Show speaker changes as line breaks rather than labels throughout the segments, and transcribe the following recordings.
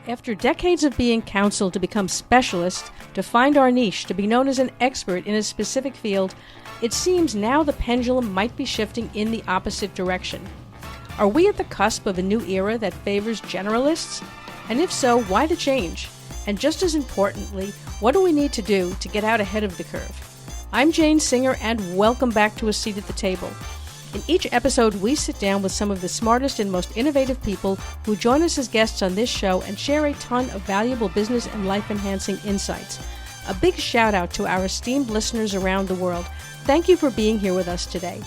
After decades of being counseled to become specialists, to find our niche, to be known as an expert in a specific field, it seems now the pendulum might be shifting in the opposite direction. Are we at the cusp of a new era that favors generalists? And if so, why the change? And just as importantly, what do we need to do to get out ahead of the curve? I'm Jane Singer, and welcome back to A Seat at the Table. In each episode, we sit down with some of the smartest and most innovative people who join us as guests on this show and share a ton of valuable business and life-enhancing insights. A big shout out to our esteemed listeners around the world. Thank you for being here with us today.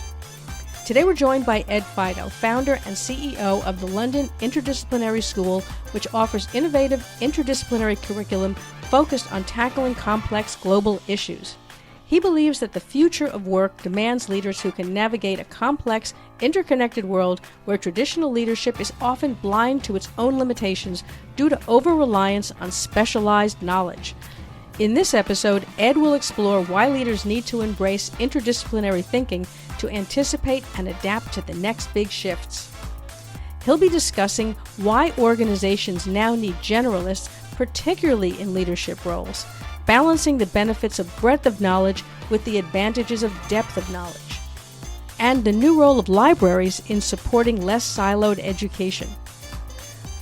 Today we're joined by Ed Fidoe, founder and CEO of the London Interdisciplinary School, which offers innovative interdisciplinary curriculum focused on tackling complex global issues. He believes that the future of work demands leaders who can navigate a complex, interconnected world where traditional leadership is often blind to its own limitations due to over-reliance on specialized knowledge. In this episode, Ed will explore why leaders need to embrace interdisciplinary thinking to anticipate and adapt to the next big shifts. He'll be discussing why organizations now need generalists, particularly in leadership roles, balancing the benefits of breadth of knowledge with the advantages of depth of knowledge, and the new role of libraries in supporting less siloed education.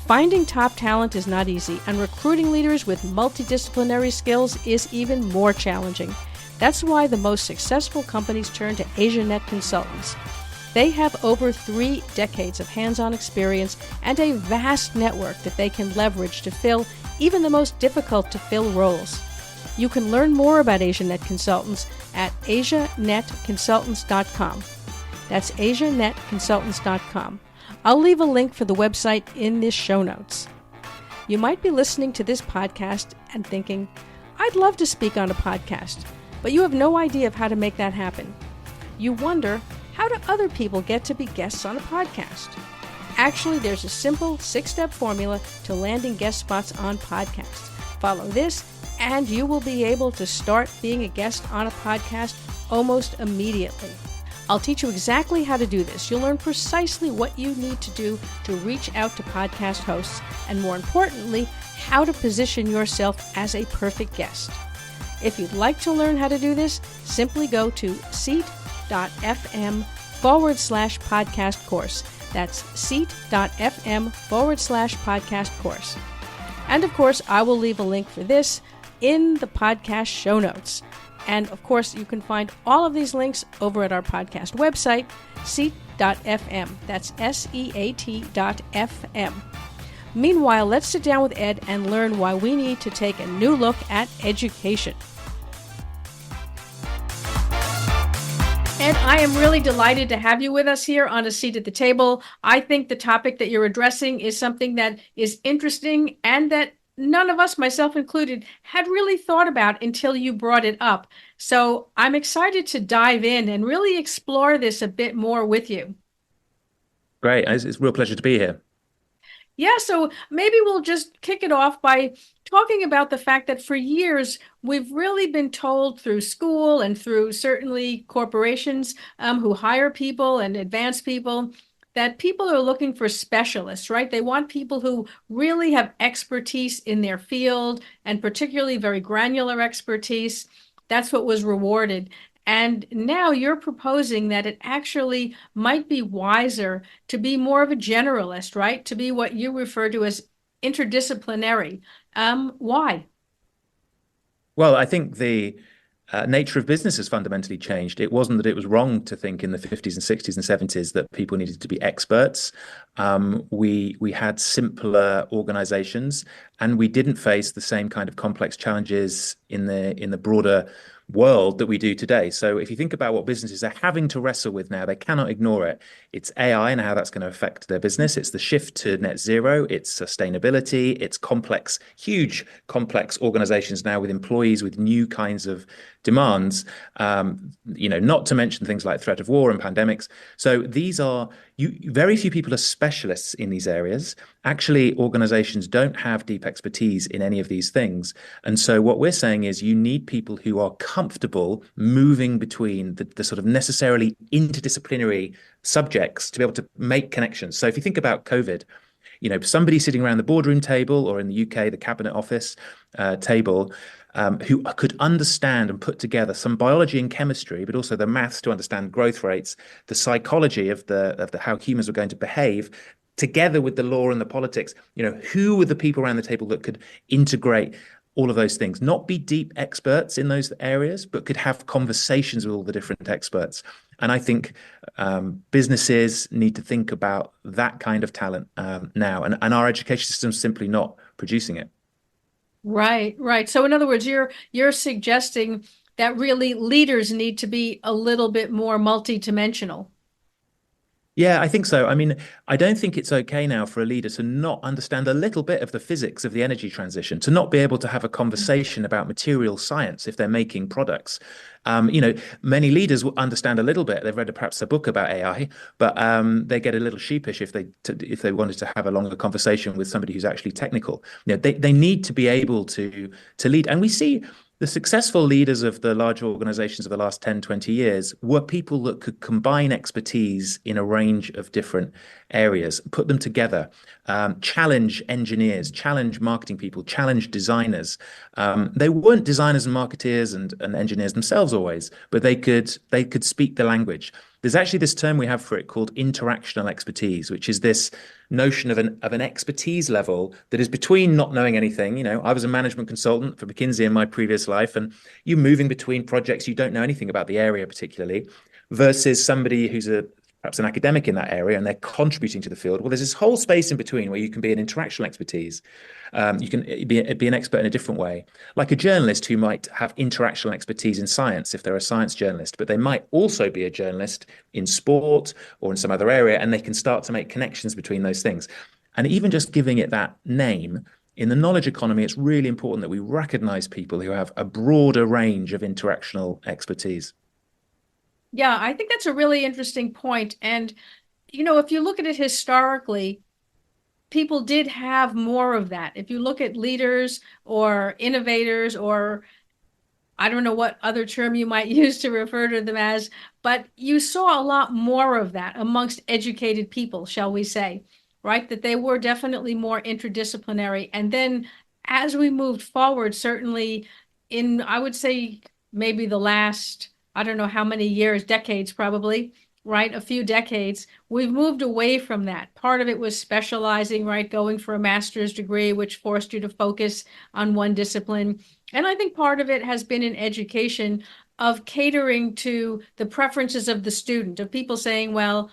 Finding top talent is not easy, and recruiting leaders with multidisciplinary skills is even more challenging. That's why the most successful companies turn to AsiaNet consultants. They have over 3 decades of hands-on experience and a vast network that they can leverage to fill even the most difficult to fill roles. You can learn more about AsiaNet Consultants at asianetconsultants.com. That's asianetconsultants.com. I'll leave a link for the website in this show notes. You might be listening to this podcast and thinking, I'd love to speak on a podcast, but you have no idea of how to make that happen. You wonder, how do other people get to be guests on a podcast? Actually, there's a simple 6-step formula to landing guest spots on podcasts. Follow this, and you will be able to start being a guest on a podcast almost immediately. I'll teach you exactly how to do this. You'll learn precisely what you need to do to reach out to podcast hosts, and more importantly, how to position yourself as a perfect guest. If you'd like to learn how to do this, simply go to seat.fm/podcast course. That's seat.fm/podcast course. And of course, I will leave a link for this in the podcast show notes. And of course, you can find all of these links over at our podcast website, seat.fm. That's SEAT.fm. Meanwhile, let's sit down with Ed and learn why we need to take a new look at education. Ed, I am really delighted to have you with us here on A Seat at the Table. I think the topic that you're addressing is something that is interesting and that none of us, myself included, had really thought about until you brought it up. So I'm excited to dive in and really explore this a bit more with you.
Great. It's a real pleasure to be here.
Yeah, so maybe we'll just kick it off by talking about the fact that for years, we've really been told through school and through certainly corporations who hire people and advance people that people are looking for specialists, right? They want people who really have expertise in their field and particularly very granular expertise. That's what was rewarded. And now you're proposing that it actually might be wiser to be more of a generalist, right? To be what you refer to as interdisciplinary. Why?
Well, I think the nature of business has fundamentally changed. It wasn't that it was wrong to think in the 50s and 60s and 70s that people needed to be experts. We had simpler organizations, and we didn't face the same kind of complex challenges in the broader world that we do today. So if you think about what businesses are having to wrestle with now, they cannot ignore it. It's AI and how that's going to affect their business. It's the shift to net zero. It's sustainability. It's complex, huge, complex organizations now with employees with new kinds of demands, not to mention things like threat of war and pandemics. So these are, very few people are specialists in these areas. Actually, organizations don't have deep expertise in any of these things. And so what we're saying is you need people who are comfortable moving between the sort of necessarily interdisciplinary subjects to be able to make connections. So if you think about COVID, somebody sitting around the boardroom table, or in the UK, the cabinet office table, who could understand and put together some biology and chemistry, but also the maths to understand growth rates, the psychology of the how humans were going to behave, together with the law and the politics. Who were the people around the table that could integrate all of those things, not be deep experts in those areas, but could have conversations with all the different experts. And I think businesses need to think about that kind of talent now, and our education system is simply not producing it.
Right, right. So in other words, you're suggesting that really leaders need to be a little bit more multidimensional.
Yeah, I think so. I mean, I don't think it's okay now for a leader to not understand a little bit of the physics of the energy transition, to not be able to have a conversation about material science if they're making products. Many leaders will understand a little bit. They've read perhaps a book about AI, but they get a little sheepish if they wanted to have a longer conversation with somebody who's actually technical. They need to be able to lead. And we see the successful leaders of the large organizations of the last 10, 20 years were people that could combine expertise in a range of different areas, put them together, challenge engineers, challenge marketing people, challenge designers. They weren't designers and marketeers and engineers themselves always, but they could speak the language. There's actually this term we have for it called interactional expertise, which is this notion of an expertise level that is between not knowing anything. I was a management consultant for McKinsey in my previous life, and you're moving between projects, you don't know anything about the area particularly, versus somebody who's perhaps an academic in that area and they're contributing to the field. Well, there's this whole space in between where you can be an interactional expertise. You can be an expert in a different way, like a journalist who might have interactional expertise in science if they're a science journalist, but they might also be a journalist in sport or in some other area, and they can start to make connections between those things. And even just giving it that name, in the knowledge economy, it's really important that we recognize people who have a broader range of interactional expertise.
Yeah, I think that's a really interesting point. And, if you look at it historically, people did have more of that. If you look at leaders or innovators, or I don't know what other term you might use to refer to them as, but you saw a lot more of that amongst educated people, shall we say, right? That they were definitely more interdisciplinary. And then as we moved forward, certainly I would say, maybe the last, I don't know how many years, decades probably, right? A few decades, we've moved away from that. Part of it was specializing, right? Going for a master's degree, which forced you to focus on one discipline. And I think part of it has been in education of catering to the preferences of the student, of people saying, well,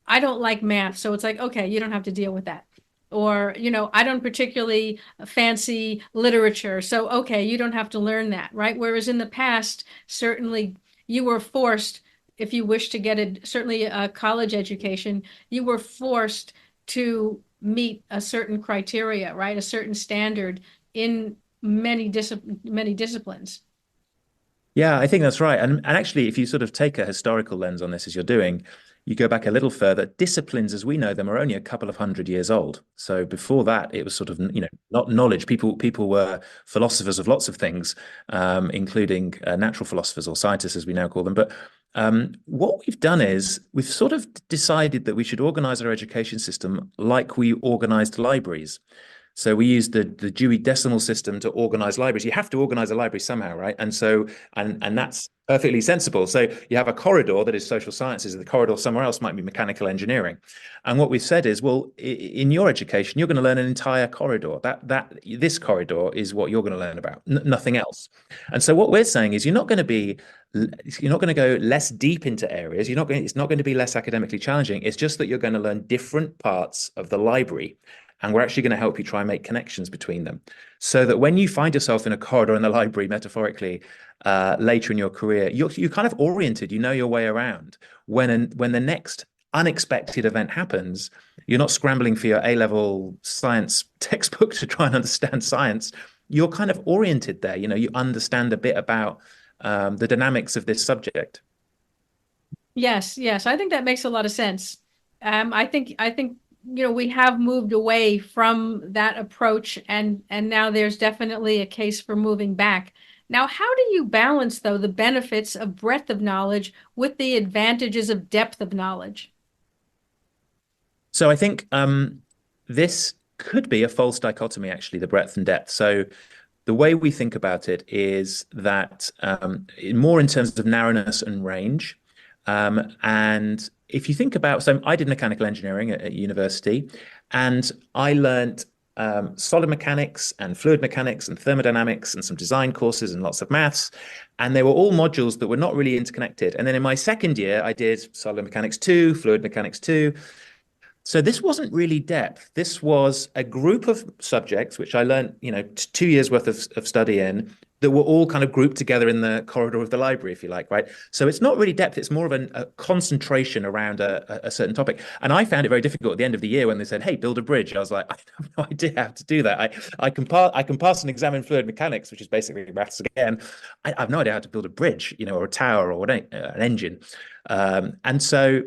I don't like math. So it's like, okay, you don't have to deal with that. Or, I don't particularly fancy literature. So, okay, you don't have to learn that, right? Whereas in the past, certainly you were forced, if you wish to get certainly a college education, you were forced to meet a certain criteria, right? A certain standard in many disciplines.
Yeah, I think that's right. And actually, if you sort of take a historical lens on this as you're doing, you go back a little further, disciplines as we know them are only a couple of 100 years old. So before that, it was sort of, not knowledge. People were philosophers of lots of things, including natural philosophers, or scientists as we now call them. But what we've done is we've sort of decided that we should organize our education system like we organized libraries. So we use the Dewey Decimal System to organize libraries. You have to organize a library somehow, right? And that's perfectly sensible. So you have a corridor that is social sciences, and the corridor somewhere else might be mechanical engineering. And what we've said is, well, in your education, you're going to learn an entire corridor. This corridor is what you're going to learn about, nothing else. And so what we're saying is, you're not going to go less deep into areas. It's not going to be less academically challenging. It's just that you're going to learn different parts of the library. And we're actually going to help you try and make connections between them, so that when you find yourself in a corridor in the library, metaphorically, later in your career, you're kind of oriented, you know your way around. When the next unexpected event happens, you're not scrambling for your A-level science textbook to try and understand science. You're kind of oriented there. You understand a bit about the dynamics of this subject.
Yes, yes, I think that makes a lot of sense. I think we have moved away from that approach, and now there's definitely a case for moving back. Now, how do you balance, though, the benefits of breadth of knowledge with the advantages of depth of knowledge?
So I think this could be a false dichotomy, actually, the breadth and depth. So the way we think about it is that more in terms of narrowness and range. And if you think about, so I did mechanical engineering at university, and I learned solid mechanics and fluid mechanics and thermodynamics and some design courses and lots of maths. And they were all modules that were not really interconnected. And then in my second year, I did solid mechanics 2, fluid mechanics 2. So this wasn't really depth. This was a group of subjects, which I learned, 2 years worth of study in, that were all kind of grouped together in the corridor of the library, if you like, right? So it's not really depth. It's more of a concentration around a certain topic. And I found it very difficult at the end of the year when they said, hey, build a bridge. I was like, I have no idea how to do that. I can pass an exam in fluid mechanics, which is basically maths again. I have no idea how to build a bridge, or a tower or an engine. And so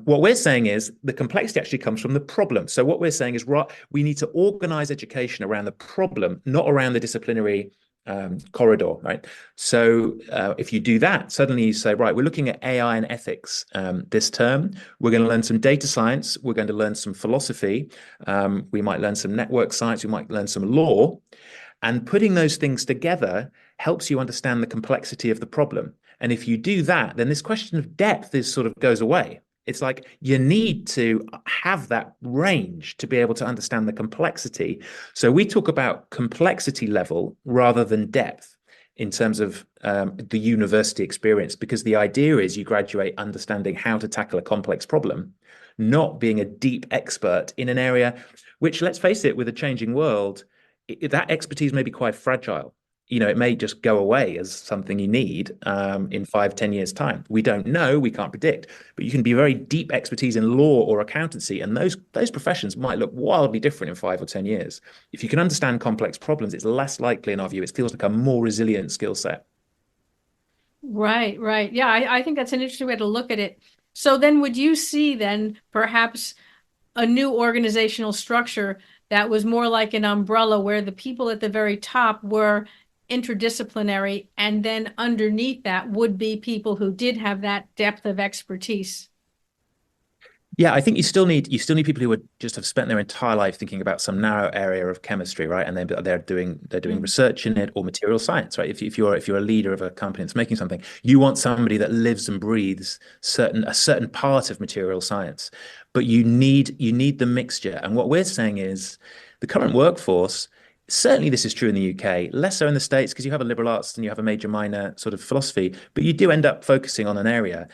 what we're saying is the complexity actually comes from the problem. So what we're saying is, we need to organize education around the problem, not around the disciplinary corridor, right? So if you do that, suddenly you say, right, we're looking at AI and ethics this term. We're going to learn some data science. We're going to learn some philosophy. We might learn some network science. We might learn some law. And putting those things together helps you understand the complexity of the problem. And if you do that, then this question of depth sort of goes away. It's like you need to have that range to be able to understand the complexity. So we talk about complexity level rather than depth in terms of the university experience, because the idea is you graduate understanding how to tackle a complex problem, not being a deep expert in an area which, let's face it, with a changing world, that expertise may be quite fragile. It may just go away as something you need in 5, 10 years' time. We don't know, we can't predict, but you can be very deep expertise in law or accountancy, and those professions might look wildly different in 5 or 10 years. If you can understand complex problems, it's less likely, in our view, it feels like a more resilient skill set.
Right, right. Yeah, I think that's an interesting way to look at it. So then would you see then perhaps a new organizational structure that was more like an umbrella where the people at the very top were interdisciplinary, and then underneath that would be people who did have that depth of expertise?
Yeah, I think you still need people who would just have spent their entire life thinking about some narrow area of chemistry, right? And then they're doing research in it, or material science, right? If you're a leader of a company that's making something, you want somebody that lives and breathes a certain part of material science. But you need the mixture. And what we're saying is the current workforce, certainly this is true in the UK, less so in the States, because you have a liberal arts and you have a major minor sort of philosophy, but you do end up focusing on an area.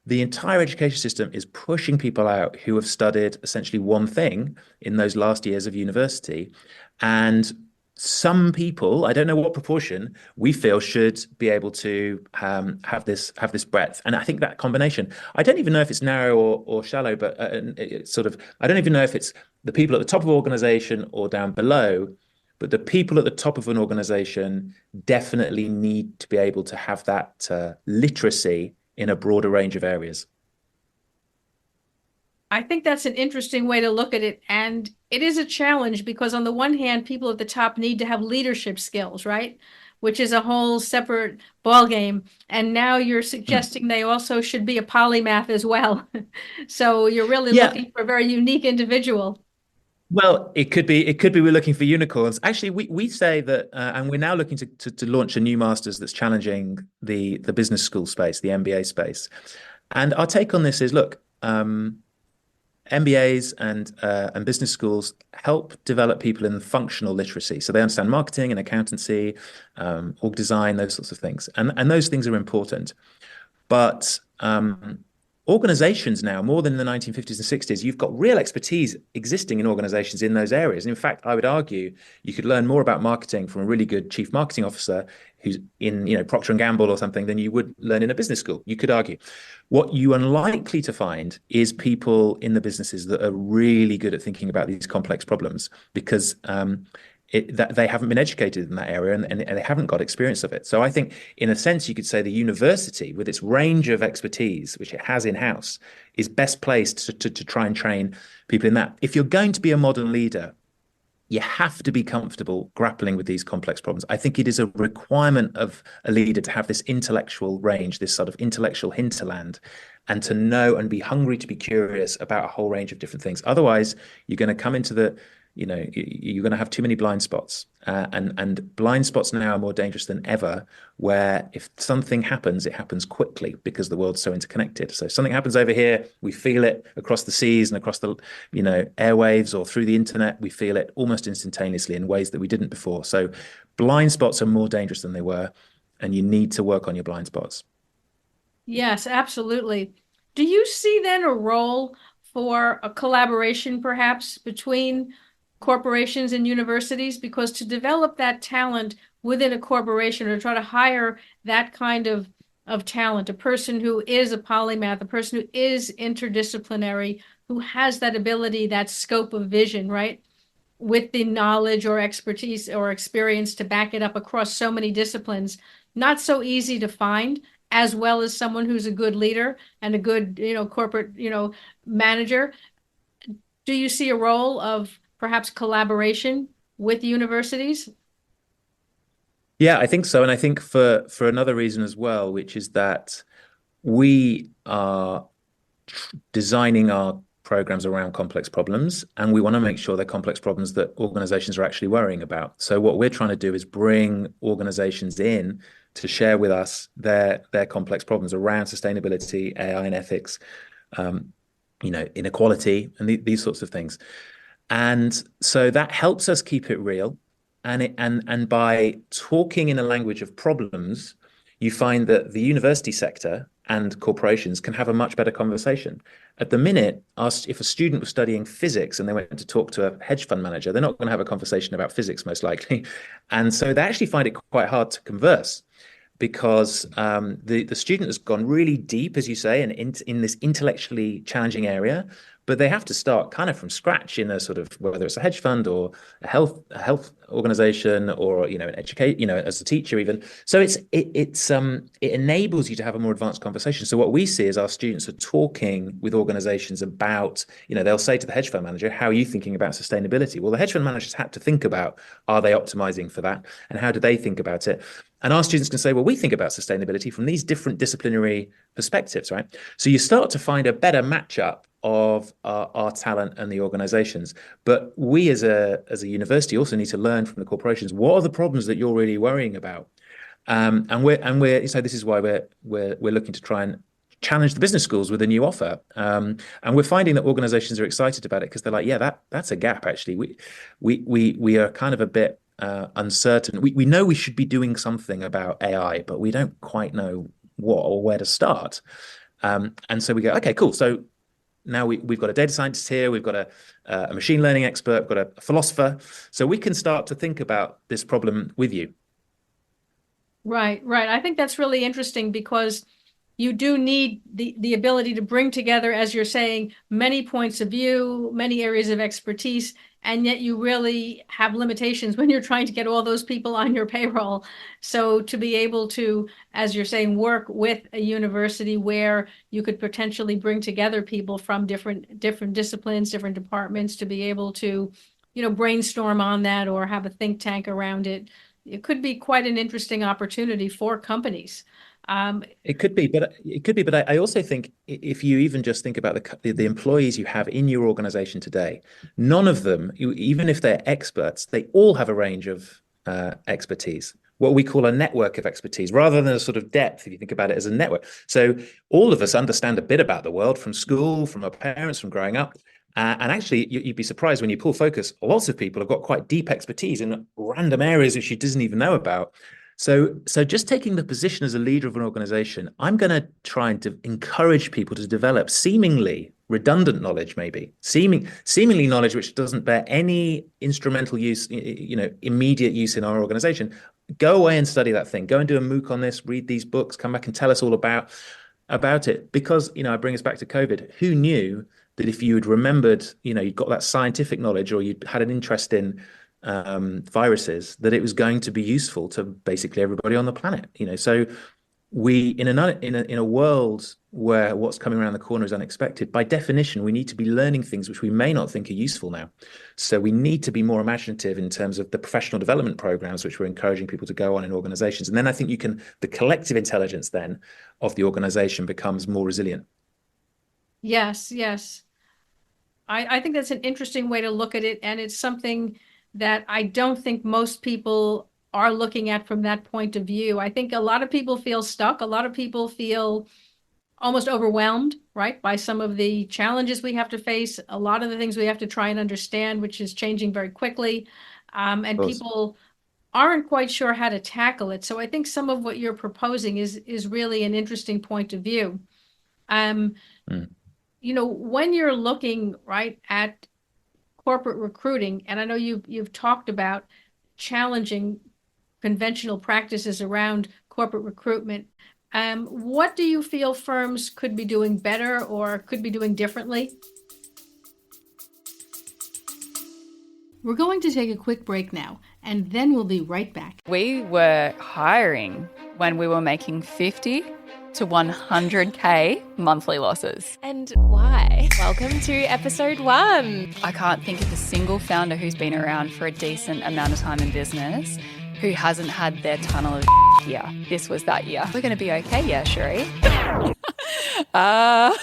The entire education system is pushing people out who have studied essentially one thing in those last years of university. And some people, I don't know what proportion, we feel should be able to have this breadth. And I think that combination, I don't even know if it's narrow or shallow, but it's sort of, I don't even know if it's the people at the top of an organization or down below, but the people at the top of an organization definitely need to be able to have that literacy in a broader range of areas.
I think that's an interesting way to look at it. And it is a challenge because on the one hand, people at the top need to have leadership skills, right? Which is a whole separate ballgame. And now you're suggesting they also should be a polymath as well. So you're really looking for a very unique individual.
Well, it could be we're looking for unicorns. Actually, we say that, and we're now looking to launch a new master's that's challenging the business school space, the MBA space. And our take on this is, look, MBAs and business schools help develop people in functional literacy, so they understand marketing and accountancy, org design, those sorts of things, and those things are important. But organizations now, more than in the 1950s and 60s, you've got real expertise existing in organizations in those areas. And in fact, I would argue you could learn more about marketing from a really good chief marketing officer who's in, Procter & Gamble or something than you would learn in a business school, you could argue. What you're unlikely to find is people in the businesses that are really good at thinking about these complex problems, because that they haven't been educated in that area and they haven't got experience of it. So I think, in a sense, you could say the university, with its range of expertise, which it has in-house, is best placed to try and train people in that. If you're going to be a modern leader, you have to be comfortable grappling with these complex problems. I think it is a requirement of a leader to have this intellectual range, this sort of intellectual hinterland. and to know and be hungry to be curious about a whole range of different things. Otherwise, you're going to come into the, you're going to have too many blind spots. And blind spots now are more dangerous than ever, where if something happens, it happens quickly because the world's so interconnected. So if something happens over here, we feel it across the seas and across the, airwaves or through the internet. We feel it almost instantaneously in ways that we didn't before. So blind spots are more dangerous than they were, and you need to work on your blind spots.
Yes, absolutely. Do you see then a role for a collaboration perhaps between corporations and universities? Because to develop that talent within a corporation or try to hire that kind of talent, a person who is a polymath, a person who is interdisciplinary, who has that ability, that scope of vision, right? With the knowledge or expertise or experience to back it up across so many disciplines, not so easy to find, as well as someone who's a good leader and a good, corporate, manager. Do you see a role of perhaps collaboration with universities?
Yeah, I think so. And I think for another reason as well, which is that we are designing our programs around complex problems, and we want to make sure they're complex problems that organizations are actually worrying about. So what we're trying to do is bring organizations in to share with us their complex problems around sustainability, AI and ethics, inequality, and these sorts of things. And so that helps us keep it real. And by talking in a language of problems, you find that the university sector and corporations can have a much better conversation. At the minute, if a student was studying physics and they went to talk to a hedge fund manager, they're not going to have a conversation about physics, most likely. And so they actually find it quite hard to converse because the student has gone really deep, as you say, and in this intellectually challenging area, but they have to start kind of from scratch in a sort of, whether it's a hedge fund or a health organization or an educate, as a teacher even. So it enables you to have a more advanced conversation. So what we see is our students are talking with organizations about, they'll say to the hedge fund manager, how are you thinking about sustainability? Well, the hedge fund managers had to think about, are they optimizing for that? And how do they think about it? And our students can say, well, we think about sustainability from these different disciplinary perspectives, right? So you start to find a better matchup of our talent and the organizations. But we as a university also need to learn from the corporations, what are the problems that you're really worrying about? And so this is why we're looking to try and challenge the business schools with a new offer. And we're finding that organizations are excited about it because they're like, yeah, that's a gap actually. We are kind of a bit uncertain. We know we should be doing something about AI, but we don't quite know what or where to start. And so we go, okay, cool. So now we've got a data scientist here, we've got a machine learning expert, we've got a philosopher. So we can start to think about this problem with you.
Right. I think that's really interesting because you do need the ability to bring together, as you're saying, many points of view, many areas of expertise, and yet you really have limitations when you're trying to get all those people on your payroll. So to be able to, as you're saying, work with a university where you could potentially bring together people from different disciplines, different departments, to be able to, brainstorm on that or have a think tank around it. It could be quite an interesting opportunity for companies.
It could be, but I also think if you even just think about the employees you have in your organization today, none of them, even if they're experts, they all have a range of expertise, what we call a network of expertise, rather than a sort of depth, if you think about it as a network. So all of us understand a bit about the world from school, from our parents, from growing up. And actually, you'd be surprised when you pull focus, lots of people have got quite deep expertise in random areas which you didn't even know about. So just taking the position as a leader of an organization, I'm going to try and to encourage people to develop seemingly redundant knowledge, maybe seemingly knowledge which doesn't bear any instrumental use, immediate use in our organization. Go away and study that thing. Go and do a MOOC on this, read these books, come back and tell us all about it. Because, I bring us back to COVID. Who knew that if you had remembered, you'd got that scientific knowledge or you'd had an interest in viruses, that it was going to be useful to basically everybody on the planet. So we in a world where what's coming around the corner is unexpected, by definition, we need to be learning things which we may not think are useful now. So we need to be more imaginative in terms of the professional development programs which we're encouraging people to go on in organizations. And then I think the collective intelligence then of the organization becomes more resilient.
Yes, yes. I think that's an interesting way to look at it, and it's something that I don't think most people are looking at from that point of view. I think a lot of people feel stuck. A lot of people feel almost overwhelmed, right, by some of the challenges we have to face, a lot of the things we have to try and understand, which is changing very quickly.
Of
And
course.
people aren't quite sure how to tackle it. So I think some of what you're proposing is really an interesting point of view. Um,
Mm.
when you're looking right at corporate recruiting, and I know you've talked about challenging conventional practices around corporate recruitment. What do you feel firms could be doing better or could be doing differently? We're going to take a quick break now, and then we'll be right back.
We were hiring when we were making 50 to 100K monthly losses.
And why? Welcome to episode 1.
I can't think of a single founder who's been around for a decent amount of time in business who hasn't had their tunnel of year. This was that year. We're going to be okay, yeah, Sheree.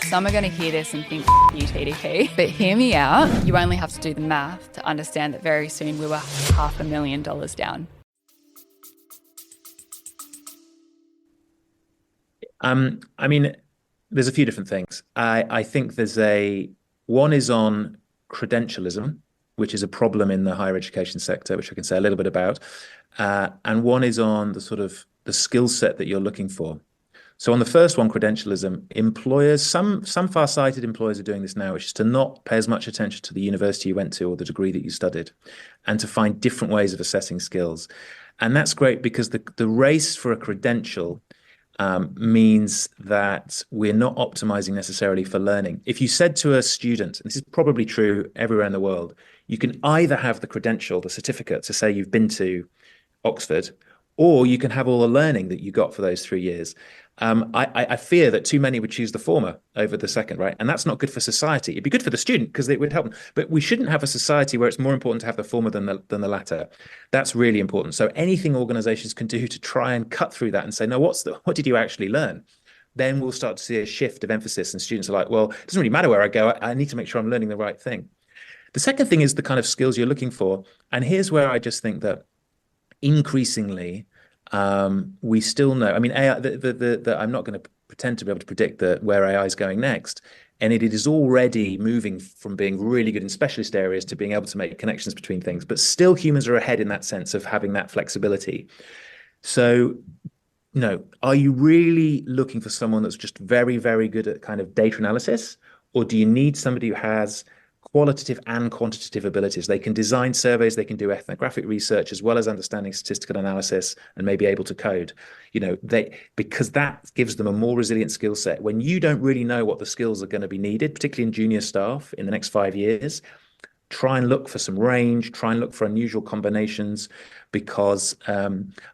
Some are going to hear this and think, you TDP. But hear me out. You only have to do the math to understand that very soon we were $500,000 down.
I mean, there's a few different things. I think one is on credentialism, which is a problem in the higher education sector, which I can say a little bit about. And one is on the sort of the skill set that you're looking for. So on the first one, credentialism, employers, some far-sighted employers are doing this now, which is to not pay as much attention to the university you went to or the degree that you studied, and to find different ways of assessing skills. And that's great because the race for a credential means that we're not optimizing necessarily for learning. If you said to a student, and this is probably true everywhere in the world, you can either have the credential, the certificate to say you've been to Oxford, or you can have all the learning that you got for those 3 years. I fear that too many would choose the former over the second, right? And that's not good for society. It'd be good for the student because it would help them. But we shouldn't have a society where it's more important to have the former than the latter. That's really important. So anything organizations can do to try and cut through that and say, no, what did you actually learn? Then we'll start to see a shift of emphasis, and students are like, well, it doesn't really matter where I go. I need to make sure I'm learning the right thing. The second thing is the kind of skills you're looking for. And here's where I just think that increasingly, we still know. I mean, AI. I'm not going to pretend to be able to predict where AI is going next, and it is already moving from being really good in specialist areas to being able to make connections between things. But still, humans are ahead in that sense of having that flexibility. So, are you really looking for someone that's just very, very good at kind of data analysis, or do you need somebody who has qualitative and quantitative abilities? They can design surveys, they can do ethnographic research, as well as understanding statistical analysis and maybe able to code. Because that gives them a more resilient skill set. When you don't really know what the skills are going to be needed, particularly in junior staff in the next 5 years, try and look for some range, try and look for unusual combinations, because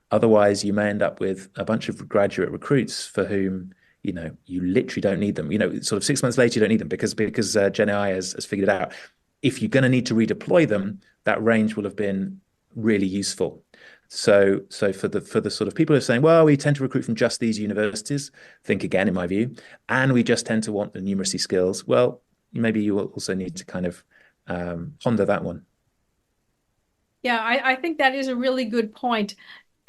otherwise you may end up with a bunch of graduate recruits for whom you literally don't need them. Sort of 6 months later, you don't need them because Gen AI has figured it out. If you're going to need to redeploy them, that range will have been really useful. So for the sort of people who are saying, well, we tend to recruit from just these universities, think again, in my view, and we just tend to want the numeracy skills. Well, maybe you will also need to kind of ponder that one.
Yeah, I think that is a really good point.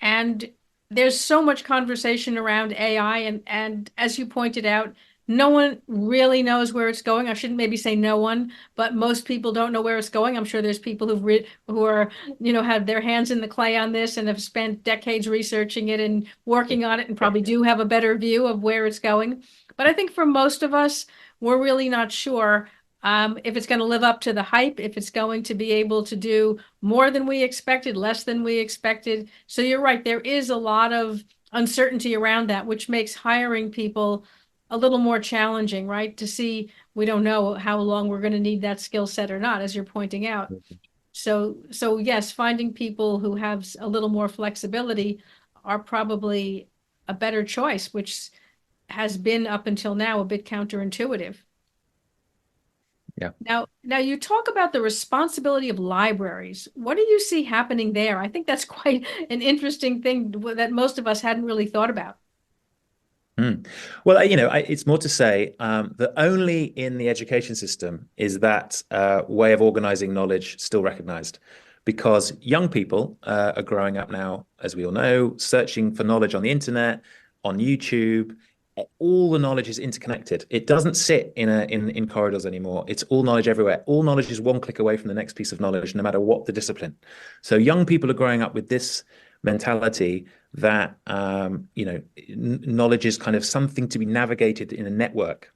And there's so much conversation around AI, and as you pointed out, no one really knows where it's going. I shouldn't maybe say no one, but most people don't know where it's going. I'm sure there's people who are, have their hands in the clay on this and have spent decades researching it and working on it and probably do have a better view of where it's going. But I think for most of us, we're really not sure if it's going to live up to the hype, if it's going to be able to do more than we expected, less than we expected. So you're right, there is a lot of uncertainty around that, which makes hiring people a little more challenging, right? To see, we don't know how long we're going to need that skill set or not, as you're pointing out. So yes, finding people who have a little more flexibility are probably a better choice, which has been up until now a bit counterintuitive.
Yeah.
Now you talk about the responsibility of libraries. What do you see happening there? I think that's quite an interesting thing that most of us hadn't really thought about.
Well, it's more to say that only in the education system is that way of organizing knowledge still recognized, because young people are growing up now, as we all know, searching for knowledge on the internet, on YouTube. All the knowledge is interconnected. It doesn't sit in corridors anymore. It's all knowledge everywhere. All knowledge is one click away from the next piece of knowledge, no matter what the discipline. So young people are growing up with this mentality that knowledge is kind of something to be navigated in a network.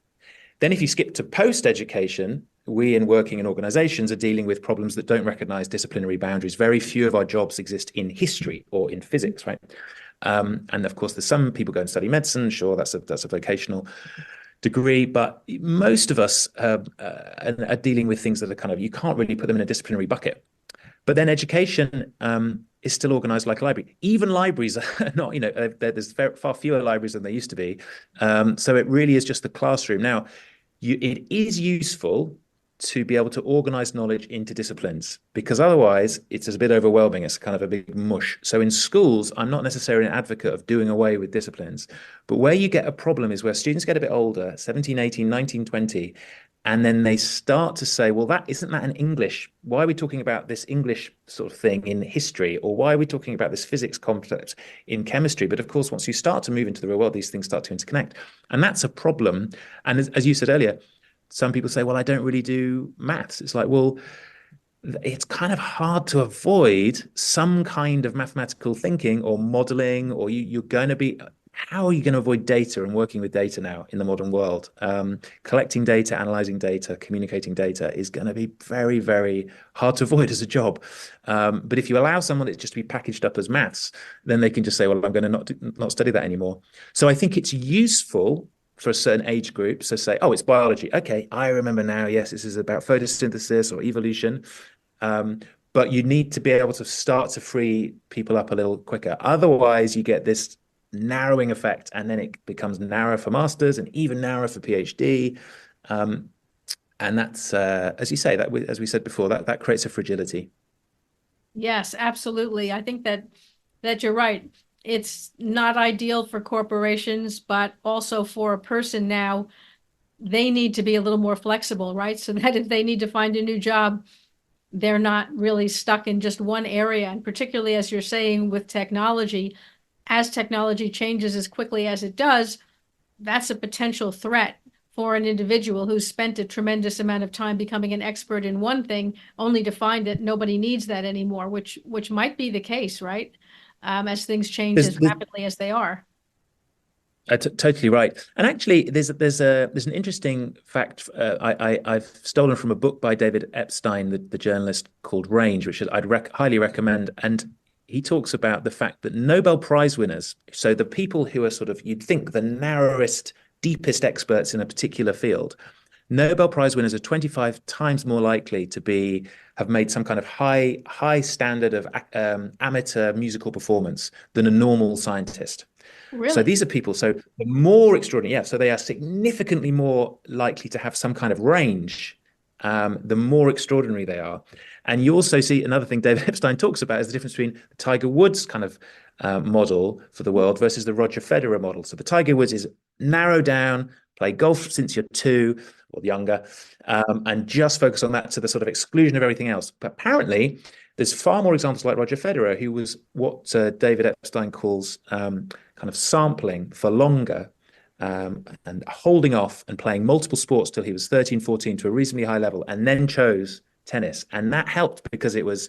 Then if you skip to post-education, we in working in organizations are dealing with problems that don't recognize disciplinary boundaries. Very few of our jobs exist in history or in physics, right? And of course, there's some people go and study medicine. Sure, that's a vocational degree, but most of us are dealing with things that are kind of, you can't really put them in a disciplinary bucket. But then education is still organized like a library. Even libraries are not, there's far fewer libraries than there used to be. So it really is just the classroom. Now, it is useful to be able to organize knowledge into disciplines, because otherwise it's a bit overwhelming. It's kind of a big mush. So in schools, I'm not necessarily an advocate of doing away with disciplines, but where you get a problem is where students get a bit older, 17, 18, 19, 20, and then they start to say, well, isn't that in English? Why are we talking about this English sort of thing in history? Or why are we talking about this physics concept in chemistry? But of course, once you start to move into the real world, these things start to interconnect. And that's a problem. And as you said earlier, some people say, well, I don't really do maths. It's like, well, it's kind of hard to avoid some kind of mathematical thinking or modeling, or you're going to be... How are you going to avoid data and working with data now in the modern world? Collecting data, analyzing data, communicating data is going to be very, very hard to avoid as a job. But if you allow someone it's just to be packaged up as maths, then they can just say, well, I'm going to not study that anymore. So I think it's useful for a certain age group. So say, oh, it's biology. Okay, I remember now. Yes, this is about photosynthesis or evolution. But you need to be able to start to free people up a little quicker. Otherwise, you get this narrowing effect, and then it becomes narrower for masters and even narrower for PhD. And that's, as you say, that as we said before, that creates a fragility.
Yes, absolutely. I think that you're right. It's not ideal for corporations, but also for a person now, they need to be a little more flexible, right? So that if they need to find a new job, they're not really stuck in just one area. And particularly, as you're saying, with technology, as technology changes as quickly as it does, that's a potential threat for an individual who's spent a tremendous amount of time becoming an expert in one thing, only to find that nobody needs that anymore, which might be the case, right? As things change as rapidly as they are.
Totally right. And actually, there's an interesting fact I've stolen from a book by David Epstein, the journalist, called Range, which I'd highly recommend. And he talks about the fact that Nobel Prize winners, so the people who are sort of, you'd think, the narrowest, deepest experts in a particular field, Nobel Prize winners are 25 times more likely to have made some kind of high standard of amateur musical performance than a normal scientist.
Really?
So these are people, so the more extraordinary, yeah, so they are significantly more likely to have some kind of range, the more extraordinary they are. And you also see another thing David Epstein talks about is the difference between the Tiger Woods kind of model for the world versus the Roger Federer model. So the Tiger Woods is narrow down, play golf since you're 2 or younger, and just focus on that to the sort of exclusion of everything else. But apparently, there's far more examples like Roger Federer, who was what David Epstein calls kind of sampling for longer, and holding off and playing multiple sports till he was 13, 14 to a reasonably high level, and then chose tennis. And that helped because it was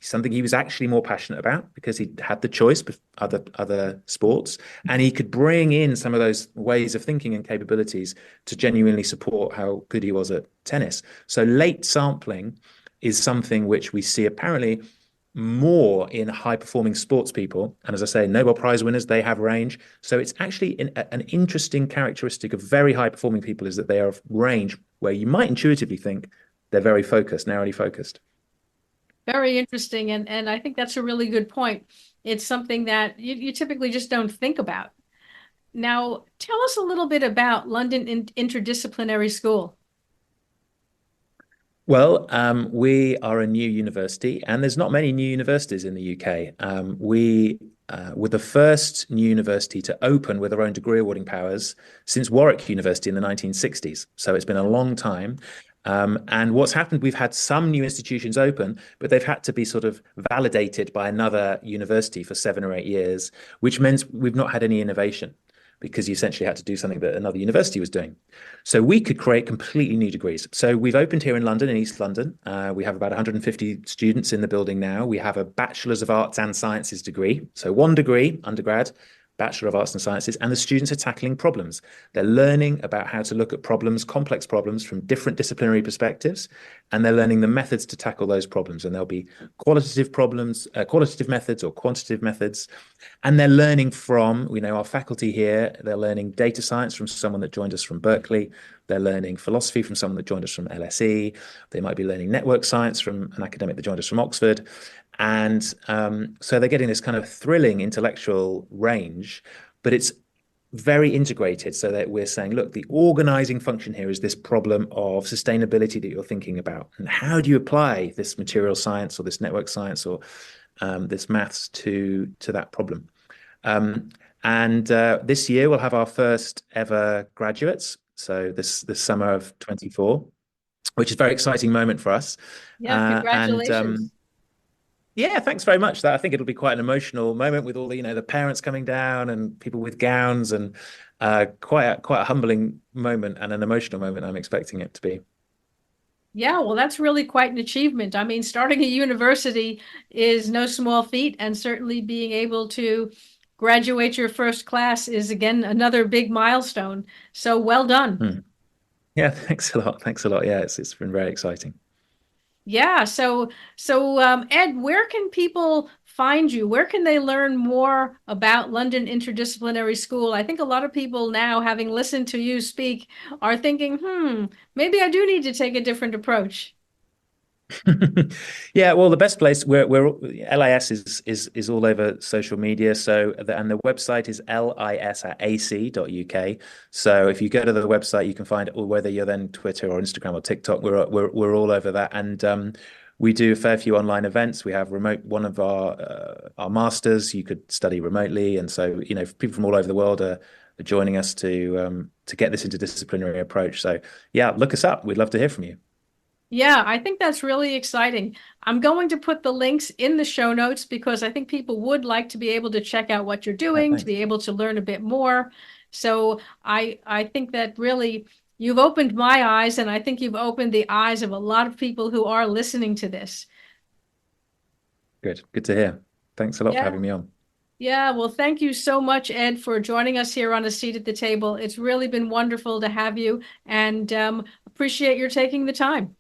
something he was actually more passionate about, because he had the choice of other sports, and he could bring in some of those ways of thinking and capabilities to genuinely support how good he was at tennis. So late sampling is something which we see apparently more in high-performing sports people. And as I say, Nobel Prize winners, they have range. So it's actually an interesting characteristic of very high-performing people, is that they are of range where you might intuitively think they're very focused, narrowly focused.
Very interesting. And I think that's a really good point. It's something that you typically just don't think about. Now, tell us a little bit about London Interdisciplinary School.
Well, we are a new university, and there's not many new universities in the UK. We we're the first new university to open with our own degree awarding powers since Warwick University in the 1960s. So it's been a long time. And what's happened, we've had some new institutions open, but they've had to be sort of validated by another university for 7 or 8 years, which means we've not had any innovation because you essentially had to do something that another university was doing. So we could create completely new degrees. So we've opened here in London, in East London. We have about 150 students in the building now. We have a Bachelor's of Arts and Sciences degree. So 1 degree, undergrad, Bachelor of Arts and Sciences, and the students are tackling problems. They're learning about how to look at problems, complex problems from different disciplinary perspectives, and they're learning the methods to tackle those problems. And there'll be qualitative problems, qualitative methods or quantitative methods. And they're learning from, our faculty here, they're learning data science from someone that joined us from Berkeley. They're learning philosophy from someone that joined us from LSE. They might be learning network science from an academic that joined us from Oxford. And so they're getting this kind of thrilling intellectual range, but it's very integrated so that we're saying, look, the organizing function here is this problem of sustainability that you're thinking about. And how do you apply this material science or this network science or this maths to that problem? And this year we'll have our first ever graduates. So this summer of 24, which is a very exciting moment for us.
Yeah, congratulations.
Yeah, thanks very much. I think it'll be quite an emotional moment with all the parents coming down and people with gowns, and quite a humbling moment and an emotional moment. I'm expecting it to be.
Yeah, well, that's really quite an achievement. I mean, starting a university is no small feat, and certainly being able to graduate your first class is, again, another big milestone. So well done.
Yeah, thanks a lot. Thanks a lot. Yeah, it's been very exciting.
Yeah. So Ed, where can people find you? Where can they learn more about London Interdisciplinary School? I think a lot of people now, having listened to you speak, are thinking, maybe I do need to take a different approach.
Yeah, well, the best place we're LIS is all over social media. So and the website is lis@ac.uk. So if you go to the website, you can find it, or whether you're then Twitter or Instagram or TikTok, we're all over that. And we do a fair few online events. We have one of our masters. You could study remotely, and so people from all over the world are joining us to get this interdisciplinary approach. So yeah, look us up. We'd love to hear from you.
Yeah, I think that's really exciting. I'm going to put the links in the show notes because I think people would like to be able to check out what you're doing, to be able to learn a bit more. So I think that really you've opened my eyes, and I think you've opened the eyes of a lot of people who are listening to this.
Good to hear. Thanks a lot for having me on.
Yeah, well, thank you so much, Ed, for joining us here on A Seat at the Table. It's really been wonderful to have you, and appreciate your taking the time.